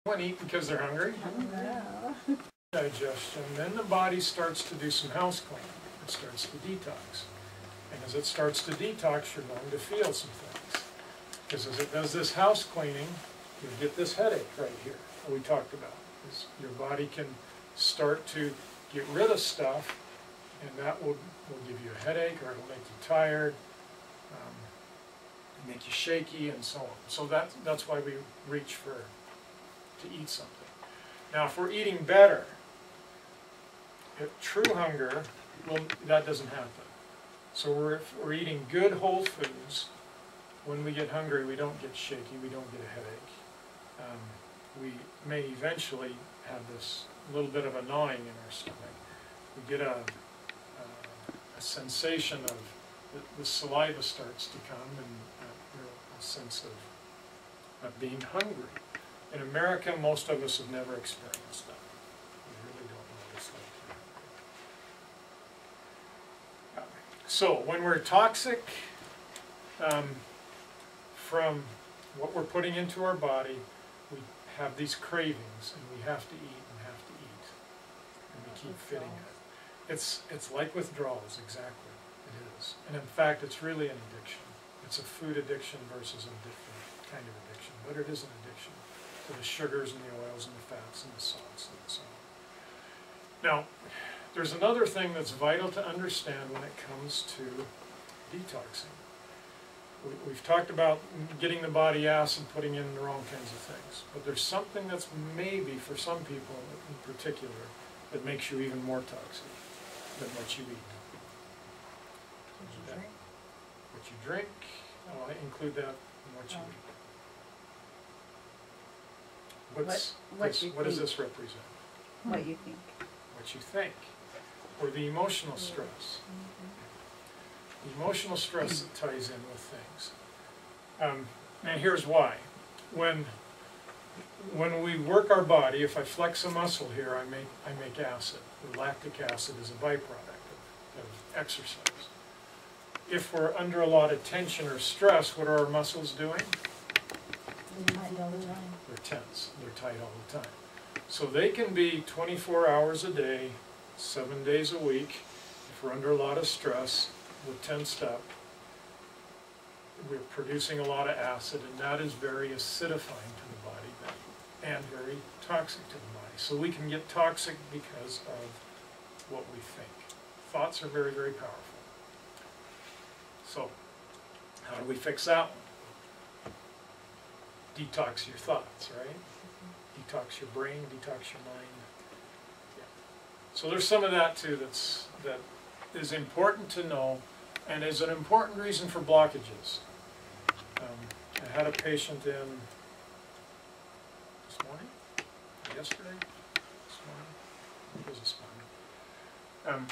One eat because they're hungry. No. Digestion, then the body starts to do some house cleaning. It starts to detox. And as it starts to detox, you're going to feel some things. Because as it does this house cleaning, you get this headache right here that we talked about. Your body can start to get rid of stuff, and that will give you a headache, or it'll make you tired, make you shaky, and so on. So that's why we reach to eat something. Now, if we're eating better, true hunger, that doesn't happen. So if we're eating good whole foods, when we get hungry, we don't get shaky, we don't get a headache. We may eventually have this little bit of a gnawing in our stomach. We get a sensation of the saliva starts to come, and a sense of being hungry. In America, most of us have never experienced that. We really don't know what it's like. So when we're toxic from what we're putting into our body, we have these cravings, and we have to eat and have to eat, and we keep fitting it. It's like withdrawals, exactly. It is, and in fact, it's really an addiction. It's a food addiction versus a different kind of addiction, but it is an addiction to the sugars and the oils and the fats and the salts and so on. Now, there's another thing that's vital to understand when it comes to detoxing. We've talked about getting the body acid, putting in the wrong kinds of things, but there's something that's maybe, for some people in particular, that makes you even more toxic than what you eat. What you drink, I include that in what you eat. What does this represent? What you think. What you think. Or the emotional stress. The emotional stress that ties in with things. And here's why. When we work our body, if I flex a muscle here, I make acid. The lactic acid is a byproduct of exercise. If we're under a lot of tension or stress, what are our muscles doing? They're tight all the time. They're tense. They're tight all the time. So they can be 24 hours a day, 7 days a week. If we're under a lot of stress, we're tensed up. We're producing a lot of acid, and that is very acidifying to the body and very toxic to the body. So we can get toxic because of what we think. Thoughts are very, very powerful. So, how do we fix that one? Detox your thoughts, right? Detox your brain, detox your mind. Yeah. So there's some of that too that is important to know, and is an important reason for blockages. I had a patient in this morning, yesterday, this morning, it was this morning,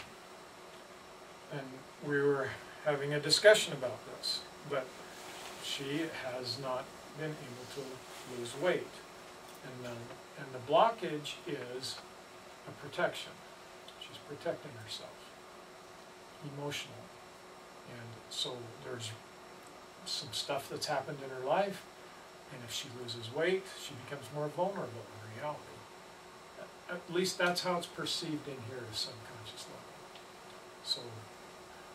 and we were having a discussion about this, but she has not been able to lose weight, and the blockage is a protection. She's protecting herself emotionally, and so there's some stuff that's happened in her life, and if she loses weight, she becomes more vulnerable in reality. At least that's how it's perceived in here at a subconscious level. So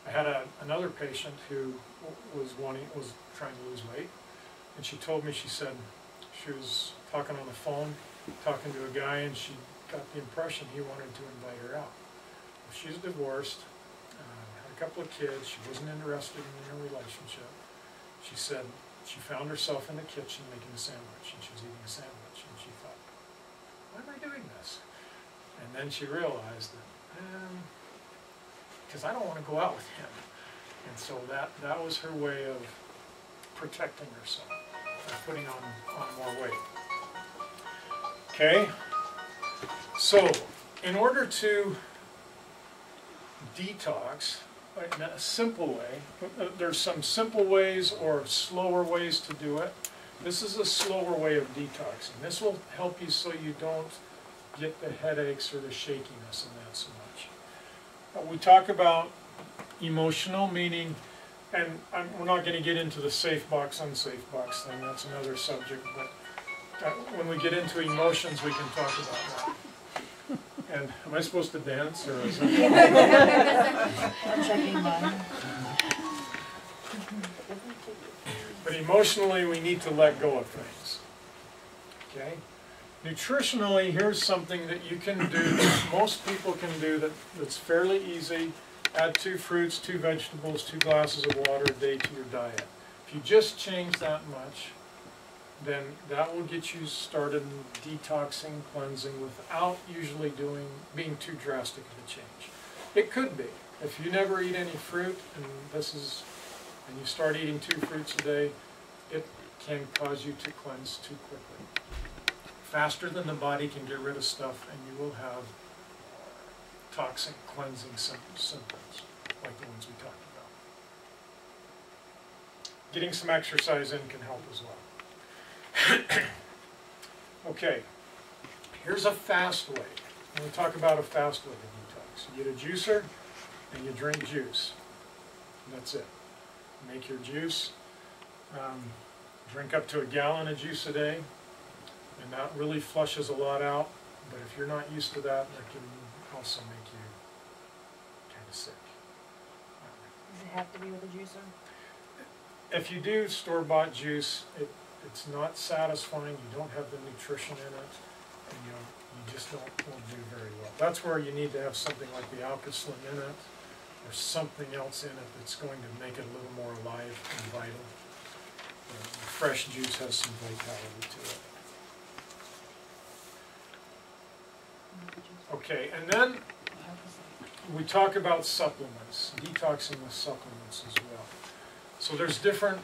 I had another patient who was trying to lose weight, and she told me, she said she was talking on the phone, talking to a guy, and she got the impression he wanted to invite her out. Well, she's divorced, had a couple of kids, she wasn't interested in a relationship. She said she found herself in the kitchen making a sandwich, and she was eating a sandwich, and she thought, why am I doing this? And then she realized that, because I don't want to go out with him. And so that was her way of protecting herself, putting on more weight. Okay, so in order to detox, in a simple way, there's some simple ways or slower ways to do it. This is a slower way of detoxing. This will help you so you don't get the headaches or the shakiness and that so much. We talk about emotional, meaning, and we're not going to get into the safe box, unsafe box thing, that's another subject, but when we get into emotions, we can talk about that. And am I supposed to dance, or is it? I'm checking mine. But emotionally, we need to let go of things. Okay? Nutritionally, here's something that you can do, that most people can do, that's fairly easy. Add 2 fruits, 2 vegetables, 2 glasses of water a day to your diet. If you just change that much, then that will get you started in detoxing, cleansing, without usually being too drastic of a change. It could be. If you never eat any fruit, and you start eating 2 fruits a day, it can cause you to cleanse too quickly. Faster than the body can get rid of stuff, and you will have toxic cleansing symptoms, like the ones we talked about. Getting some exercise in can help as well. Okay, here's a fast way. I'm going to talk about a fast way to detox. You get a juicer and you drink juice. That's it. Make your juice. Drink up to 1 gallon of juice a day, and that really flushes a lot out. But if you're not used to that, that can also make you kind of sick. Does it have to be with a juicer? If you do store-bought juice, it's not satisfying. You don't have the nutrition in it, and you just won't do very well. That's where you need to have something like the Alka-Slim in it, or something else in it that's going to make it a little more alive and vital. Fresh juice has some vitality to it. Okay, and then we talk about supplements, detoxing with supplements as well. So there's different,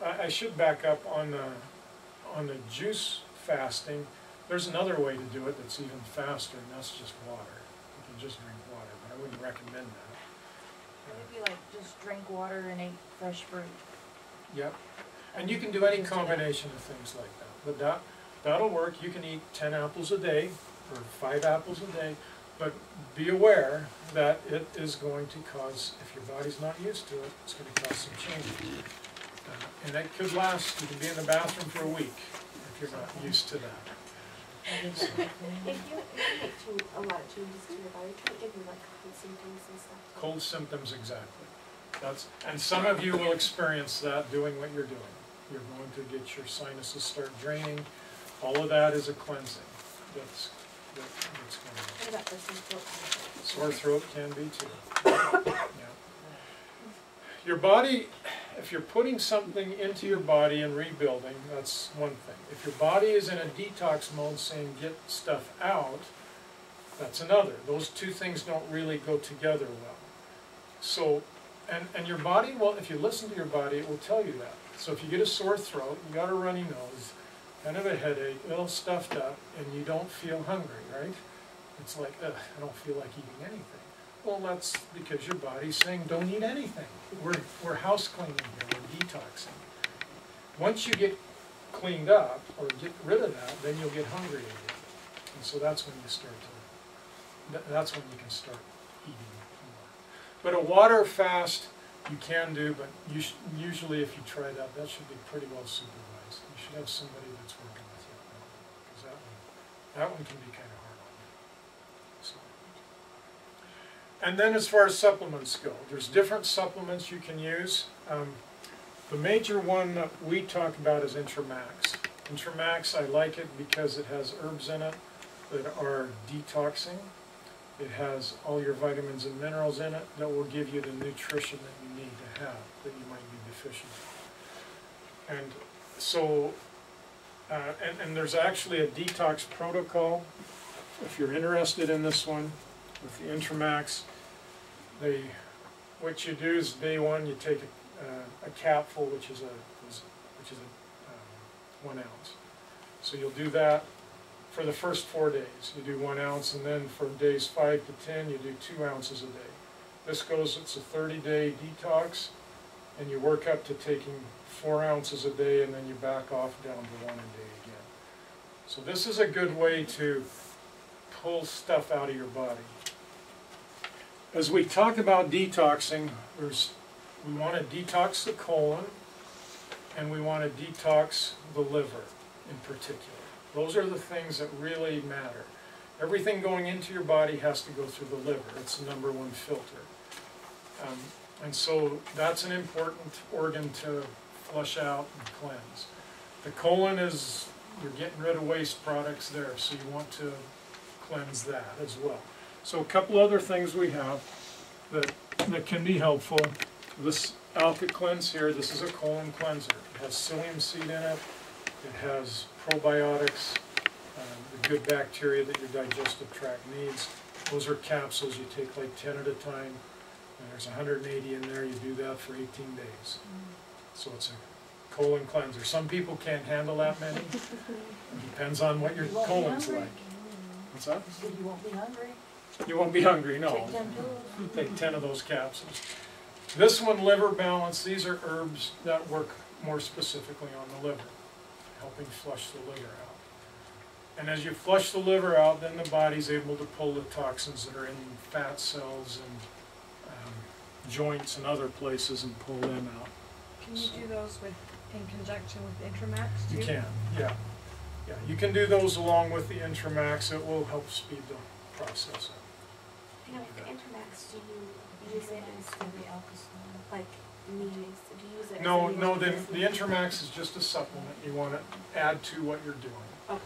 I should back up on the juice fasting. There's another way to do it that's even faster, and that's just water. You can just drink water, but I wouldn't recommend that. It would be like just drink water and eat fresh fruit. Yep. And you can do any combination of things like that. But that'll work. You can eat 10 apples a day or 5 apples a day, but be aware that it is going to cause, if your body's not used to it, it's going to cause some changes. And it could last, you can be in the bathroom for a week if you're not used to that. If you make a lot of changes to your body, can it give you like cold symptoms and stuff? Cold symptoms, exactly. And some of you will experience that doing what you're doing. You're going to get your sinuses start draining. All of that is a cleansing. That's going on. What about for some throat? Sore throat can be too. Yeah. Your body, if you're putting something into your body and rebuilding, that's one thing. If your body is in a detox mode saying get stuff out, that's another. Those two things don't really go together well. So, and your body, well, if you listen to your body, it will tell you that. So if you get a sore throat, you got a runny nose, kind of a headache, a little stuffed up, and you don't feel hungry, right? It's like, ugh, I don't feel like eating anything. Well, that's because your body's saying don't eat anything. We're house cleaning here, we're detoxing. Once you get cleaned up, or get rid of that, then you'll get hungry again. And so that's when you start to, that's when you can start eating more. But a water fast you can do, but usually if you try that, that should be pretty well supervised. You should have somebody that's working with you, because that one can be kind of hard on you. So. And then as far as supplements go, there's different supplements you can use. The major one that we talk about is Intramax. Intramax, I like it because it has herbs in it that are detoxing. It has all your vitamins and minerals in it that will give you the nutrition that you need to have that you might be deficient in. And so, and there's actually a detox protocol. If you're interested in this one, with the Intramax, what you do is day one you take a capful, which is 1 ounce. So you'll do that for the first 4 days. You do 1 ounce, and then for days 5 to 10 you do 2 ounces a day. This goes, it's a 30-day detox, and you work up to taking 4 ounces a day, and then you back off down to 1 a day again. So this is a good way to pull stuff out of your body. As we talk about detoxing, we want to detox the colon, and we want to detox the liver in particular. Those are the things that really matter. Everything going into your body has to go through the liver. It's the #1 filter. And so that's an important organ to flush out and cleanse. The colon is, you're getting rid of waste products there, so you want to cleanse that as well. So a couple other things we have that can be helpful. This Alka Cleanse here, this is a colon cleanser. It has psyllium seed in it. It has probiotics, the good bacteria that your digestive tract needs. Those are capsules. You take like 10 at a time. And there's 180 in there. You do that for 18 days. So it's a colon cleanser. Some people can't handle that many. It depends on what your colon's like. What's that? You won't be hungry. You won't be hungry, no. Take 10 pills. Take 10 of those capsules. This one, liver balance, these are herbs that work more specifically on the liver, helping flush the liver out. And as you flush the liver out, then the body's able to pull the toxins that are in fat cells and joints and other places and pull them out. Can you do those in conjunction with Intramax too? You can, yeah. Yeah, you can do those along with the Intramax. It will help speed the process up. I know with the Intermax, do you use it instead of the alcohol? Like me, do you use it? No, the Intramax is just a supplement. You want to add to what you're doing. Okay.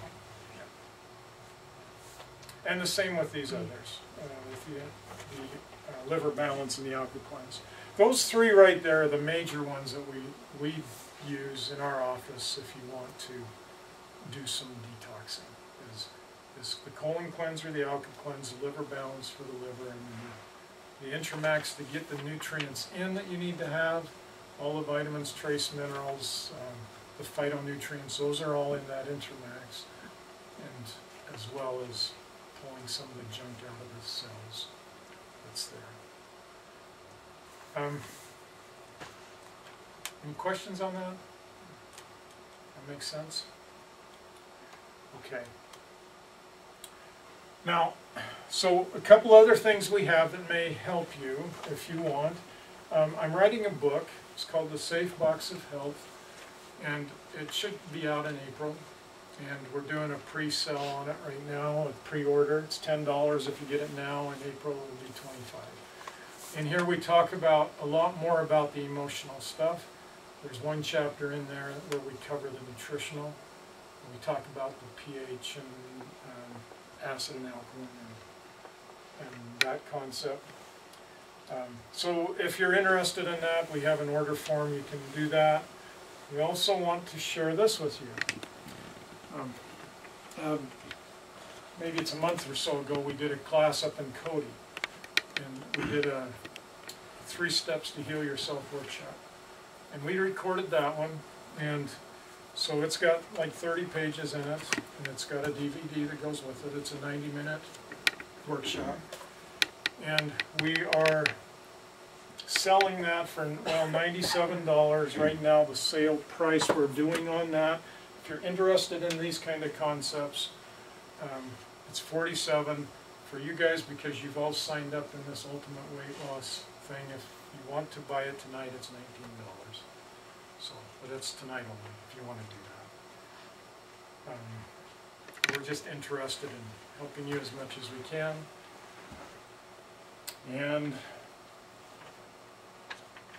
And the same with these others, with the liver balance and the Alka Cleanse. Those three right there are the major ones that we use in our office if you want to do some detoxing. Is the colon cleanser, the Alka Cleanse, the liver balance for the liver, and the Intramax to get the nutrients in that you need to have, all the vitamins, trace minerals, the phytonutrients, those are all in that Intramax, and as well as pulling some of the junk out of the cells that's there. Any questions on that? That makes sense? Okay. Now, so a couple other things we have that may help you if you want. I'm writing a book. It's called The Safe Box of Health, and it should be out in April. And we're doing a pre-sale on it right now, a pre-order. It's $10 if you get it now. In April, it will be $25. And here we talk about a lot more about the emotional stuff. There's one chapter in there where we cover the nutritional. We talk about the pH and acid and alkaline and that concept. So if you're interested in that, we have an order form. You can do that. We also want to share this with you. Maybe it's a month or so ago, we did a class up in Cody, and we did a 3 Steps to Heal Yourself workshop. And we recorded that one, and so it's got like 30 pages in it, and it's got a DVD that goes with it. It's a 90-minute workshop. And we are selling that for, well, $97 right now, the sale price we're doing on that. If you're interested in these kind of concepts, it's $47 for you guys because you've all signed up in this ultimate weight loss thing. If you want to buy it tonight, it's $19. So, but it's tonight only if you want to do that. We're just interested in helping you as much as we can. And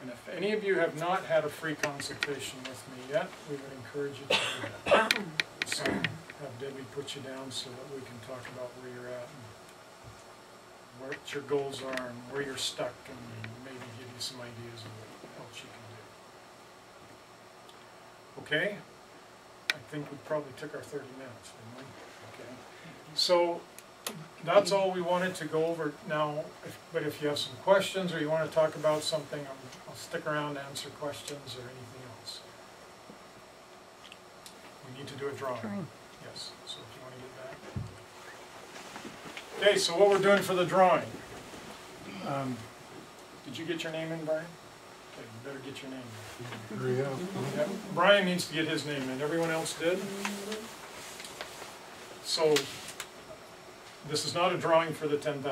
if any of you have not had a free consultation with me yet, we would encourage you to do that. So have Debbie put you down so that we can talk about where you're at and what your goals are and where you're stuck, and maybe give you some ideas of what else you can do. Okay? I think we probably took our 30 minutes, didn't we? Okay. So that's all we wanted to go over now, but if you have some questions or you want to talk about something, I'll stick around to answer questions or anything else. We need to do a drawing. Yes, so if you want to get that. Okay, so what we're doing for the drawing. Did you get your name in, Brian? Okay, you better get your name in. Yeah, Brian needs to get his name in. Everyone else did? So this is not a drawing for the $10,000.